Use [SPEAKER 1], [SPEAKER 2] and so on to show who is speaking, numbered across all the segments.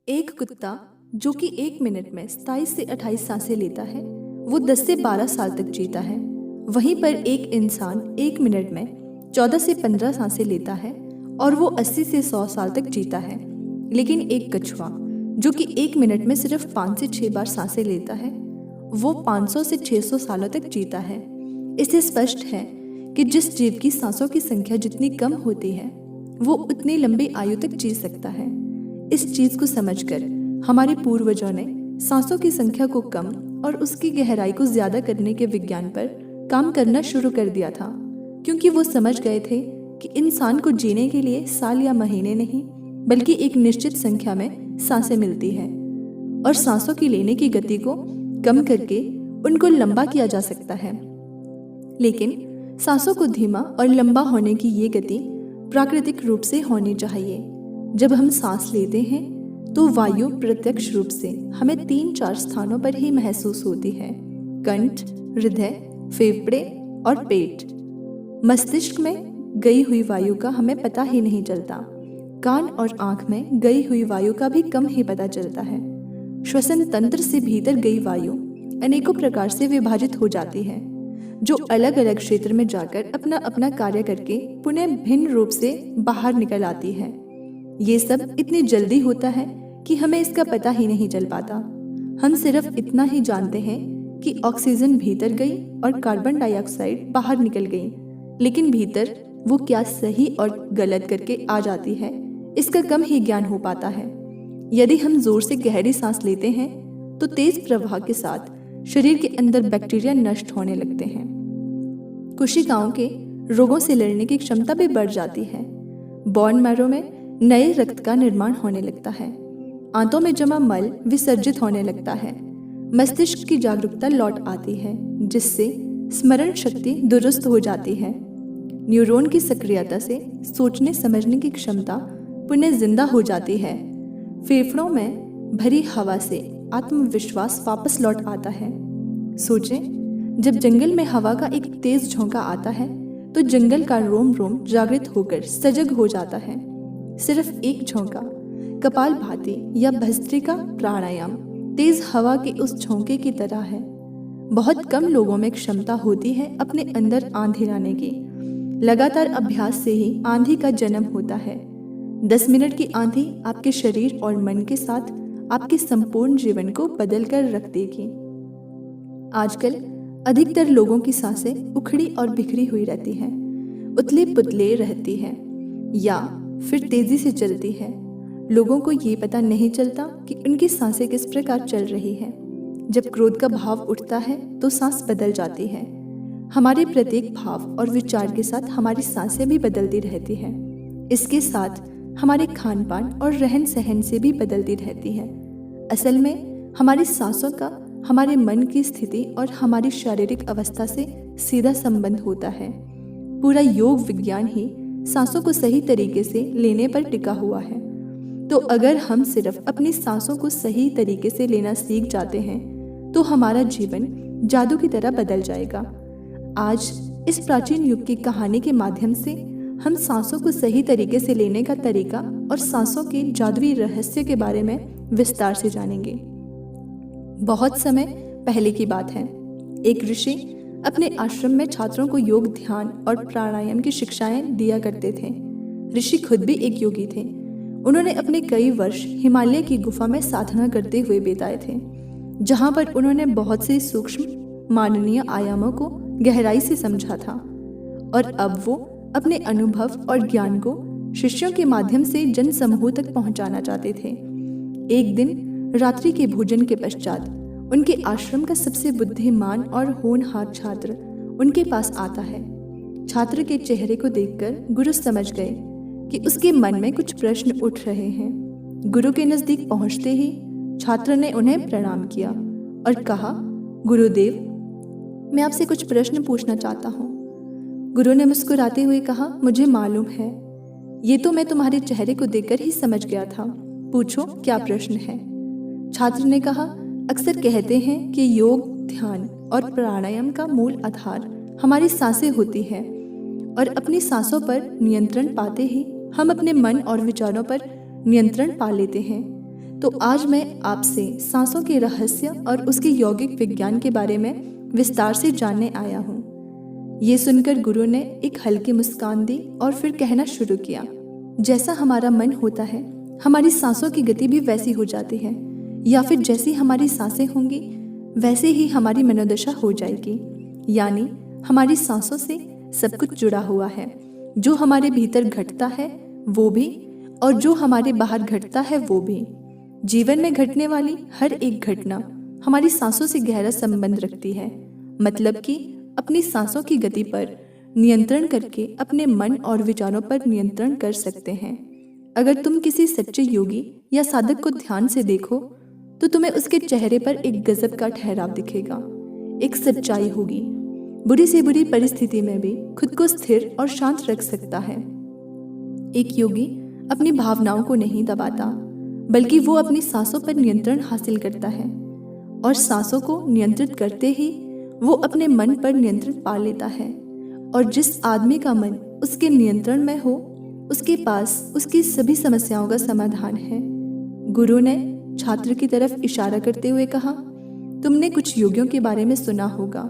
[SPEAKER 1] एक कुत्ता जो कि 1 मिनट में 27 से 28 सांसें लेता है, वो 10 से 12 साल तक जीता है। वहीं पर एक इंसान 1 मिनट में 14 से 15 सांसें लेता है और वो 80 से 100 साल तक जीता है। लेकिन एक कछुआ जो कि 1 मिनट में सिर्फ 5 से 6 बार सांसें लेता है, वो 500 से 600 सालों तक जीता है। इससे स्पष्ट है कि जिस जीव की सांसों की संख्या जितनी कम होती है, वो उतनी लंबी आयु तक जी सकता है। इस चीज को समझकर हमारे पूर्वजों ने सांसों की संख्या को कम और उसकी गहराई को ज्यादा करने के विज्ञान पर काम करना शुरू कर दिया था, क्योंकि वो समझ गए थे कि इंसान को जीने के लिए साल या महीने नहीं, बल्कि एक निश्चित संख्या में सांसें मिलती है और सांसों की लेने की गति को कम करके उनको लंबा किया जा सकता है। लेकिन सांसों को धीमा और लंबा होने की ये गति प्राकृतिक रूप से होनी चाहिए। जब हम सांस लेते हैं तो वायु प्रत्यक्ष रूप से हमें 3-4 स्थानों पर ही महसूस होती है: कंठ, हृदय, फेफड़े और पेट। मस्तिष्क में गई हुई वायु का हमें पता ही नहीं चलता। कान और आंख में गई हुई वायु का भी कम ही पता चलता है। श्वसन तंत्र से भीतर गई वायु अनेकों प्रकार से विभाजित हो जाती है, जो अलग अलग क्षेत्र में जाकर अपना अपना कार्य करके पुनः भिन्न रूप से बाहर निकल आती है। ये सब इतनी जल्दी होता है कि हमें इसका पता ही नहीं चल पाता। हम सिर्फ इतना ही जानते हैं कि ऑक्सीजन भीतर गई और कार्बन डाइऑक्साइड बाहर निकल गई, लेकिन भीतर वो क्या सही और गलत करके आ जाती है, इसका कम ही ज्ञान हो पाता है। यदि हम जोर से गहरी सांस लेते हैं तो तेज प्रवाह के साथ शरीर के अंदर बैक्टीरिया नष्ट होने लगते हैं। कोशिकाओं के रोगों से लड़ने की क्षमता भी बढ़ जाती है। बोन मैरो में नए रक्त का निर्माण होने लगता है। आंतों में जमा मल विसर्जित होने लगता है। मस्तिष्क की जागरूकता लौट आती है, जिससे स्मरण शक्ति दुरुस्त हो जाती है। न्यूरॉन की सक्रियता से सोचने समझने की क्षमता पुनः जिंदा हो जाती है। फेफड़ों में भरी हवा से आत्मविश्वास वापस लौट आता है। सोचें, जब जंगल में हवा का एक तेज झोंका आता है तो जंगल का रोम रोम जागृत होकर सजग हो जाता है। सिर्फ एक झोंका, कपालभाति या भस्त्रिका प्राणायाम तेज हवा के उस झोंके की तरह है। बहुत कम लोगों में क्षमता होती है अपने अंदर आंधी लाने की। लगातार अभ्यास से ही आंधी का जन्म होता है। 10 मिनट की आंधी आपके शरीर और मन के साथ आपके संपूर्ण जीवन को बदल कर रख देगी। आजकल अधिकतर लोगों की सांसें उखड़ी और बिखरी हुई रहती हैं, उतले पुतले रहती हैं या फिर तेजी से चलती है। लोगों को ये पता नहीं चलता कि उनकी सांसें किस प्रकार चल रही हैं। जब क्रोध का भाव उठता है तो सांस बदल जाती है। हमारे प्रत्येक भाव और विचार के साथ हमारी सांसें भी बदलती रहती हैं। इसके साथ हमारे खान पान और रहन सहन से भी बदलती रहती है। असल में हमारी सांसों का हमारे मन की स्थिति और हमारी शारीरिक अवस्था से सीधा संबंध होता है। पूरा योग विज्ञान ही सांसों को सही तरीके से लेने पर टिका हुआ है। तो अगर हम सिर्फ अपनी सांसों को सही तरीके से लेना सीख जाते हैं तो हमारा जीवन जादू की तरह बदल जाएगा। आज इस प्राचीन युग की कहानी के माध्यम से हम सांसों को सही तरीके से लेने का तरीका और सांसों के जादुई रहस्य के बारे में विस्तार से जानेंगे। बहुत समय पहले की बात है। एक ऋषि अपने आश्रम में छात्रों को योग, ध्यान और प्राणायाम की शिक्षाएं दिया करते थे। ऋषि खुद भी एक योगी थे। उन्होंने अपने कई वर्ष हिमालय की गुफा में साधना करते हुए बिताए थे, जहां पर उन्होंने बहुत से सूक्ष्म माननीय आयामों को गहराई से समझा था और अब वो अपने अनुभव और ज्ञान को शिष्यों के माध्यम से जन समूह तक पहुंचाना चाहते थे। एक दिन रात्रि के भोजन के पश्चात उनके आश्रम का सबसे बुद्धिमान और होनहार छात्र उनके पास आता है। छात्र के चेहरे को देखकर गुरु समझ गए कि उसके मन में कुछ प्रश्न उठ रहे हैं। गुरु के नजदीक पहुंचते ही छात्र ने उन्हें प्रणाम किया और कहा, गुरुदेव, मैं आपसे कुछ प्रश्न पूछना चाहता हूँ। गुरु ने मुस्कुराते हुए कहा, मुझे मालूम है, ये तो मैं तुम्हारे चेहरे को देखकर ही समझ गया था। पूछो, क्या प्रश्न है? छात्र ने कहा, अक्सर कहते हैं कि योग, ध्यान और प्राणायाम का मूल आधार हमारी सांसें होती है और अपनी सांसों पर नियंत्रण पाते ही हम अपने मन और विचारों पर नियंत्रण पा लेते हैं। तो आज मैं आपसे सांसों के रहस्य और उसके यौगिक विज्ञान के बारे में विस्तार से जानने आया हूँ। ये सुनकर गुरु ने एक हल्की मुस्कान दी और फिर कहना शुरू किया, जैसा हमारा मन होता है हमारी सांसों की गति भी वैसी हो जाती है, या फिर जैसी हमारी सांसें होंगी वैसे ही हमारी मनोदशा हो जाएगी। यानी हमारी सांसों से सब कुछ जुड़ा हुआ है। जो हमारे भीतर घटता है वो भी, और जो हमारे बाहर घटता है वो भी। जीवन में घटने वाली हर एक घटना हमारी सांसों से गहरा संबंध रखती है। मतलब कि अपनी सांसों की गति पर नियंत्रण करके अपने मन और विचारों पर नियंत्रण कर सकते हैं। अगर तुम किसी सच्चे योगी या साधक को ध्यान से देखो तो तुम्हें उसके चेहरे पर एक गजब का ठहराव दिखेगा, एक सच्चाई होगी। बुरी से बुरी परिस्थिति में भी खुद को स्थिर और शांत रख सकता है। एक योगी अपनी भावनाओं को नहीं दबाता, बल्कि वो अपनी सांसों पर नियंत्रण हासिल करता है, और सांसों को नियंत्रित करते ही वो अपने मन पर नियंत्रण पा लेता है। और जिस आदमी का मन उसके नियंत्रण में हो उसके पास उसकी सभी समस्याओं का समाधान है। गुरु ने छात्र की तरफ इशारा करते हुए कहा, तुमने कुछ योगियों के बारे में सुना होगा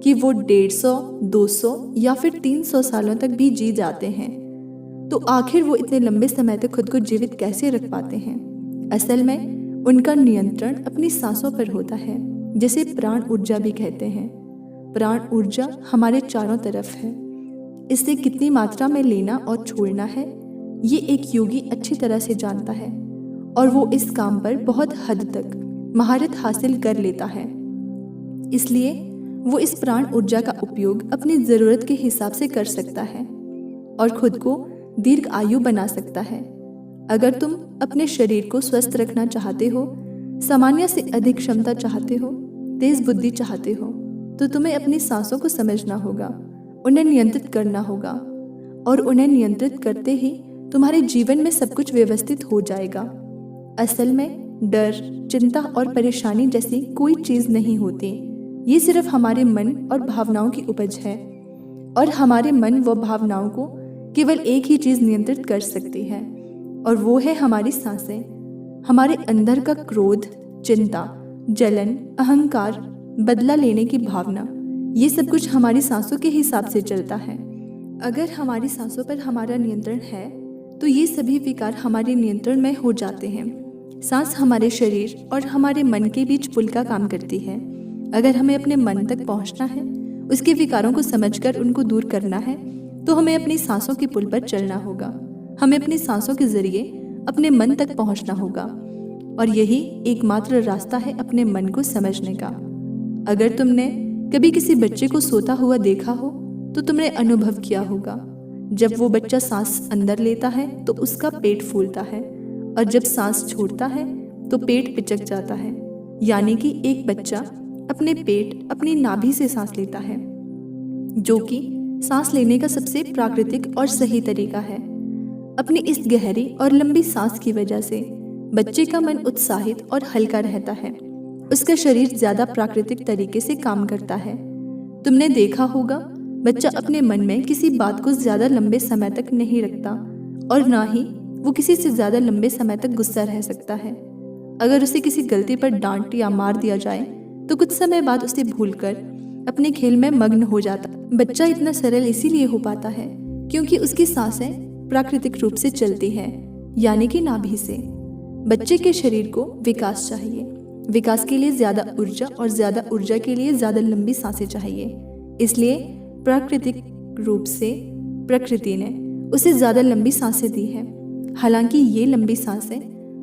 [SPEAKER 1] कि वो 150, 200 या फिर 300 सालों तक भी जी जाते हैं। तो आखिर वो इतने लंबे समय तक खुद को जीवित कैसे रख पाते हैं? असल में उनका नियंत्रण अपनी सांसों पर होता है, जिसे प्राण ऊर्जा भी कहते हैं। प्राण ऊर्जा हमारे चारों तरफ है। इससे कितनी मात्रा में लेना और छोड़ना है ये एक योगी अच्छी तरह से जानता है, और वो इस काम पर बहुत हद तक महारत हासिल कर लेता है। इसलिए वो इस प्राण ऊर्जा का उपयोग अपनी ज़रूरत के हिसाब से कर सकता है और खुद को दीर्घ आयु बना सकता है। अगर तुम अपने शरीर को स्वस्थ रखना चाहते हो, सामान्य से अधिक क्षमता चाहते हो, तेज बुद्धि चाहते हो, तो तुम्हें अपनी सांसों को समझना होगा, उन्हें नियंत्रित करना होगा, और उन्हें नियंत्रित करते ही तुम्हारे जीवन में सब कुछ व्यवस्थित हो जाएगा। असल में डर, चिंता और परेशानी जैसी कोई चीज़ नहीं होती। ये सिर्फ हमारे मन और भावनाओं की उपज है, और हमारे मन व भावनाओं को केवल एक ही चीज़ नियंत्रित कर सकती है, और वो है हमारी सांसें। हमारे अंदर का क्रोध, चिंता, जलन, अहंकार, बदला लेने की भावना, ये सब कुछ हमारी सांसों के हिसाब से चलता है। अगर हमारी सांसों पर हमारा नियंत्रण है तो ये सभी विकार हमारे नियंत्रण में हो जाते हैं। सांस हमारे शरीर और हमारे मन के बीच पुल का काम करती है। अगर हमें अपने मन तक पहुंचना है, उसके विकारों को समझकर उनको दूर करना है, तो हमें अपनी सांसों के पुल पर चलना होगा। हमें अपनी सांसों के जरिए अपने मन तक पहुंचना होगा, और यही एकमात्र रास्ता है अपने मन को समझने का। अगर तुमने कभी किसी बच्चे को सोता हुआ देखा हो तो तुमने अनुभव किया होगा, जब वो बच्चा सांस अंदर लेता है तो उसका पेट फूलता है, और जब सांस छोड़ता है तो पेट पिचक जाता है। यानी कि एक बच्चा अपने पेट, अपनी नाभि से सांस लेता है, जो कि सांस लेने का सबसे प्राकृतिक और सही तरीका है। अपनी इस गहरी और लंबी सांस की वजह से बच्चे का मन उत्साहित और हल्का रहता है। उसका शरीर ज्यादा प्राकृतिक तरीके से काम करता है। तुमने देखा होगा, बच्चा अपने मन में किसी बात को ज्यादा लंबे समय तक नहीं रखता, और ना ही वो किसी से ज्यादा लंबे समय तक गुस्सा रह सकता है। अगर उसे किसी गलती पर डांट या मार दिया जाए तो कुछ समय बाद उसे भूलकर अपने खेल में मग्न हो जाता। बच्चा इतना सरल इसीलिए हो पाता है क्योंकि उसकी सांसें प्राकृतिक रूप से चलती है, यानी कि नाभि से। बच्चे के शरीर को विकास चाहिए। विकास के लिए ज्यादा ऊर्जा, और ज्यादा ऊर्जा के लिए ज्यादा लंबी सांसें चाहिए। इसलिए प्राकृतिक रूप से प्रकृति ने उसे ज्यादा लंबी सांसें दी है। हालांकि ये लंबी सांसें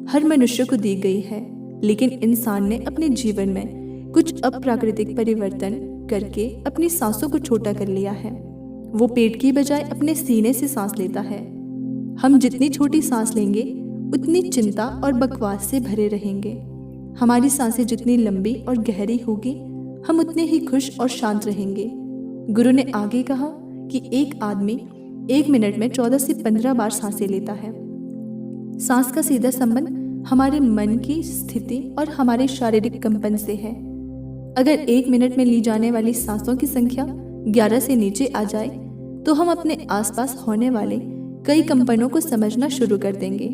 [SPEAKER 1] हर मनुष्य को दी गई है, लेकिन इंसान ने अपने जीवन में कुछ अप्राकृतिक परिवर्तन करके अपनी सांसों को छोटा कर लिया है। वो पेट की बजाय अपने सीने से सांस लेता है। हम जितनी छोटी सांस लेंगे उतनी चिंता और बकवास से भरे रहेंगे। हमारी सांसें जितनी लंबी और गहरी होगी, हम उतने ही खुश और शांत रहेंगे। गुरु ने आगे कहा कि एक आदमी 1 मिनट में 14 से 15 बार सांसें लेता है। सांस का सीधा संबंध हमारे मन की स्थिति और हमारे शारीरिक कंपन से है। अगर 1 मिनट में ली जाने वाली सांसों की संख्या 11 से नीचे आ जाए तो हम अपने आसपास होने वाले कई कंपनों को समझना शुरू कर देंगे।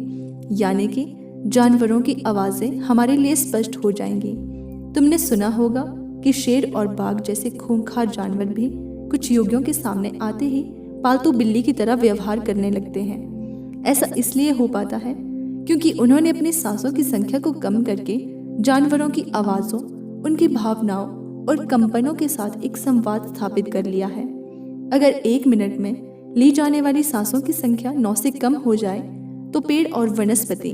[SPEAKER 1] यानी कि जानवरों की आवाज़ें हमारे लिए स्पष्ट हो जाएंगी। तुमने सुना होगा कि शेर और बाघ जैसे खूंखार जानवर भी कुछ योगियों के सामने आते ही पालतू बिल्ली की तरह व्यवहार करने लगते हैं। ऐसा इसलिए हो पाता है क्योंकि उन्होंने अपनी सांसों की संख्या को कम करके जानवरों की आवाज़ों, उनकी भावनाओं और कंपनों के साथ एक संवाद स्थापित कर लिया है। अगर 1 मिनट में ली जाने वाली सांसों की संख्या 9 से कम हो जाए तो पेड़ और वनस्पति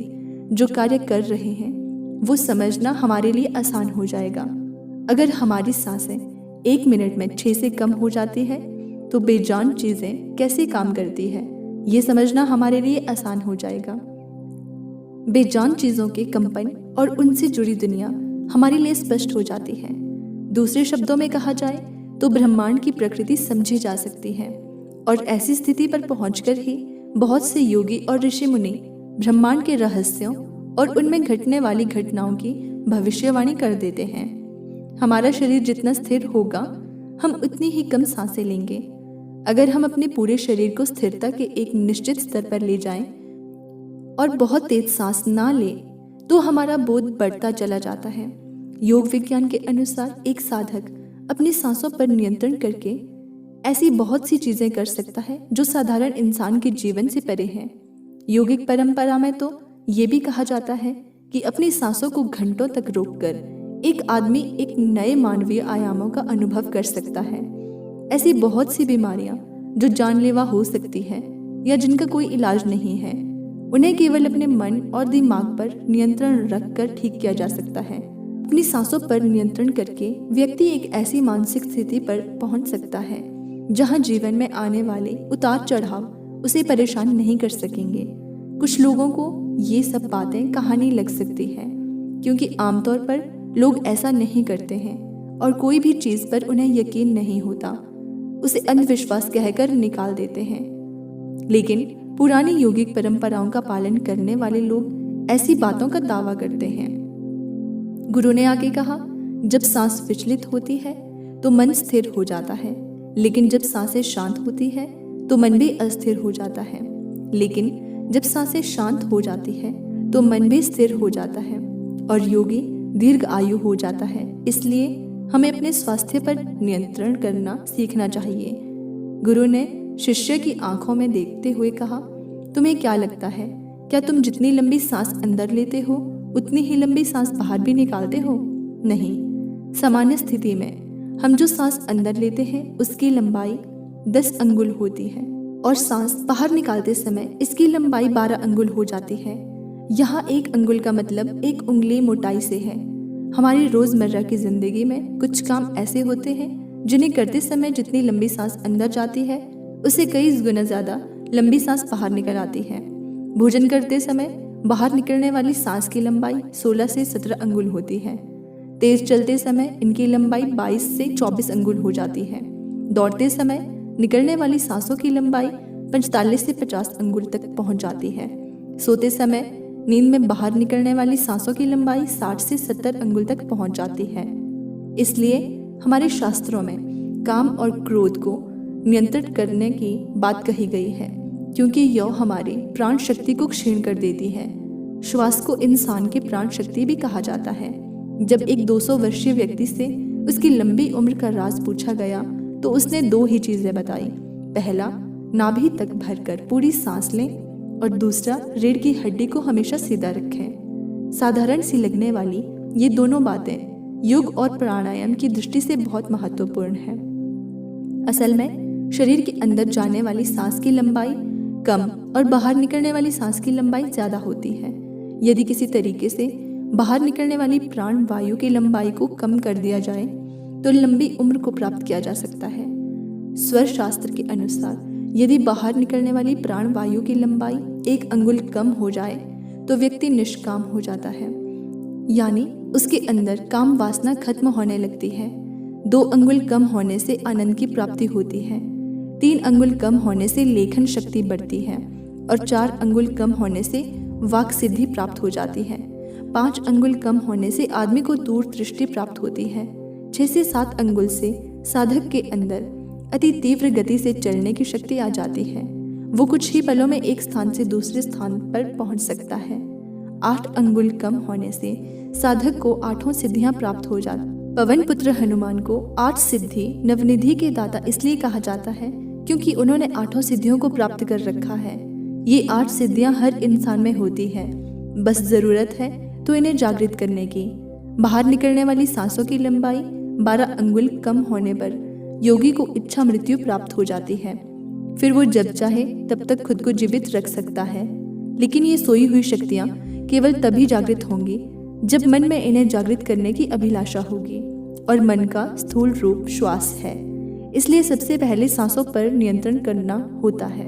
[SPEAKER 1] जो कार्य कर रहे हैं वो समझना हमारे लिए आसान हो जाएगा। अगर हमारी सांसें 1 मिनट में 6 से कम हो जाती है तो बेजान चीज़ें कैसे काम करती है ये समझना हमारे लिए आसान हो जाएगा। बेजान चीज़ों के कंपन और उनसे जुड़ी दुनिया हमारे लिए स्पष्ट हो जाती है। दूसरे शब्दों में कहा जाए तो ब्रह्मांड की प्रकृति समझी जा सकती है और ऐसी स्थिति पर पहुंचकर ही बहुत से योगी और ऋषि मुनि ब्रह्मांड के रहस्यों और उनमें घटने वाली घटनाओं की भविष्यवाणी कर देते हैं। हमारा शरीर जितना स्थिर होगा हम उतनी ही कम सांसें लेंगे। अगर हम अपने पूरे शरीर को स्थिरता के एक निश्चित स्तर पर ले जाएं और बहुत तेज सांस ना लें तो हमारा बोध बढ़ता चला जाता है। योग विज्ञान के अनुसार एक साधक अपनी सांसों पर नियंत्रण करके ऐसी बहुत सी चीजें कर सकता है जो साधारण इंसान के जीवन से परे हैं। योगिक परंपरा में तो ये भी कहा जाता है कि अपनी सांसों को घंटों तक रोककर एक आदमी एक नए मानवीय आयामों का अनुभव कर सकता है। ऐसी बहुत सी बीमारियां जो जानलेवा हो सकती हैं या जिनका कोई इलाज नहीं है, उन्हें केवल अपने मन और दिमाग पर नियंत्रण रखकर ठीक किया जा सकता है। अपनी सांसों पर नियंत्रण करके व्यक्ति एक ऐसी मानसिक स्थिति पर पहुंच सकता है जहां जीवन में आने वाले उतार चढ़ाव उसे परेशान नहीं कर सकेंगे। कुछ लोगों को ये सब बातें कहानी लग सकती है क्योंकि आमतौर पर लोग ऐसा नहीं करते हैं और कोई भी चीज़ पर उन्हें यकीन नहीं होता, उसे अंधविश्वास कहकर निकाल देते हैं। लेकिन पुरानी योगिक परंपराओं का पालन करने वाले लोग ऐसी बातों का दावा करते हैं। गुरु ने आगे कहा, जब सांस विचलित होती है तो मन स्थिर हो जाता है, लेकिन जब सांसें शांत होती है तो मन भी अस्थिर हो जाता है। लेकिन जब सांसें शांत हो जाती है तो मन भी स्थिर हो जाता है और योगी दीर्घ आयु हो जाता है। इसलिए हमें अपने स्वास्थ्य पर नियंत्रण करना सीखना चाहिए। गुरु ने शिष्य की आंखों में देखते हुए कहा, तुम्हें क्या लगता है, क्या तुम जितनी लंबी सांस अंदर लेते हो उतनी ही लंबी सांस बाहर भी निकालते हो? नहीं। सामान्य स्थिति में हम जो सांस अंदर लेते हैं उसकी लंबाई 10 अंगुल होती है और सांस बाहर निकालते समय इसकी लंबाई 12 अंगुल हो जाती है। यहाँ 1 अंगुल का मतलब 1 उंगली मोटाई से है। हमारी रोजमर्रा की जिंदगी में कुछ काम ऐसे होते हैं जिन्हें करते समय जितनी लंबी सांस अंदर जाती है उससे कई गुना ज्यादा लंबी सांस बाहर निकल आती है। भोजन करते समय बाहर निकलने वाली सांस की लंबाई 16 से 17 अंगुल होती है। तेज चलते समय इनकी लंबाई 22 से 24 अंगुल हो जाती है। दौड़ते समय निकलने वाली सांसों की लंबाई 45 से 50 अंगुल तक पहुंच जाती है। सोते समय नींद में बाहर निकलने वाली सांसों की लंबाई 60 से 70 अंगुल तक पहुंच जाती है। इसलिए हमारे शास्त्रों में काम और क्रोध को नियंत्रित करने की बात कही गई है, क्योंकि यह हमारी प्राण शक्ति को क्षीण कर देती है। श्वास को इंसान की प्राण शक्ति भी कहा जाता है। जब एक 200 वर्षीय व्यक्ति से उसकी लंबी उम्र का राज पूछा गया तो उसने 2 ही चीजें बताई। पहला, नाभि तक भरकर पूरी सांस लें और दूसरा, रीढ़ की हड्डी को हमेशा सीधा रखें। साधारण सी लगने वाली ये दोनों बातें योग और प्राणायाम की दृष्टि से बहुत महत्वपूर्ण है। असल में शरीर के अंदर जाने वाली सांस की लंबाई कम और बाहर निकलने वाली सांस की लंबाई ज्यादा होती है। यदि किसी तरीके से बाहर निकलने वाली प्राण वायु की लंबाई को कम कर दिया जाए तो लंबी उम्र को प्राप्त किया जा सकता है। स्वर शास्त्र के अनुसार यदि बाहर निकलने वाली प्राण वायु की लंबाई 1 अंगुल कम हो जाए तो व्यक्ति निष्काम हो जाता है, यानी उसके अंदर काम वासना खत्म होने लगती है। 2 अंगुल कम होने से आनंद की प्राप्ति होती है। 3 अंगुल कम होने से लेखन शक्ति बढ़ती है और 4 अंगुल कम होने से वाक सिद्धि प्राप्त हो जाती है। 5 अंगुल कम होने से आदमी को दूरदृष्टि प्राप्त होती है। 6 से 7 अंगुल से साधक के अंदर अति तीव्र गति से चलने की शक्ति आ जाती है। वो कुछ ही पलों में एक स्थान से दूसरे स्थान पर पहुंच सकता है। 8 अंगुल कम होने से साधक को 8 सिद्धियां प्राप्त हो जाती। पवन पुत्र हनुमान को 8 सिद्धि नवनिधि के दाता इसलिए कहा जाता है क्योंकि उन्होंने 8 सिद्धियों को प्राप्त कर रखा है। ये 8 सिद्धियां हर इंसान में होती है, बस जरूरत है तो इन्हें जागृत करने की। बाहर निकलने वाली सांसों की लंबाई 12 अंगुल कम होने पर योगी को इच्छा मृत्यु प्राप्त हो जाती है। फिर वो जब चाहे तब तक खुद को जीवित रख सकता है, लेकिन ये सोई हुई शक्तियाँ केवल तभी जागृत होंगी जब मन में इन्हें जागृत करने की अभिलाषा होगी, और मन का स्थूल रूप श्वास है, इसलिए सबसे पहले सांसों पर नियंत्रण करना होता है।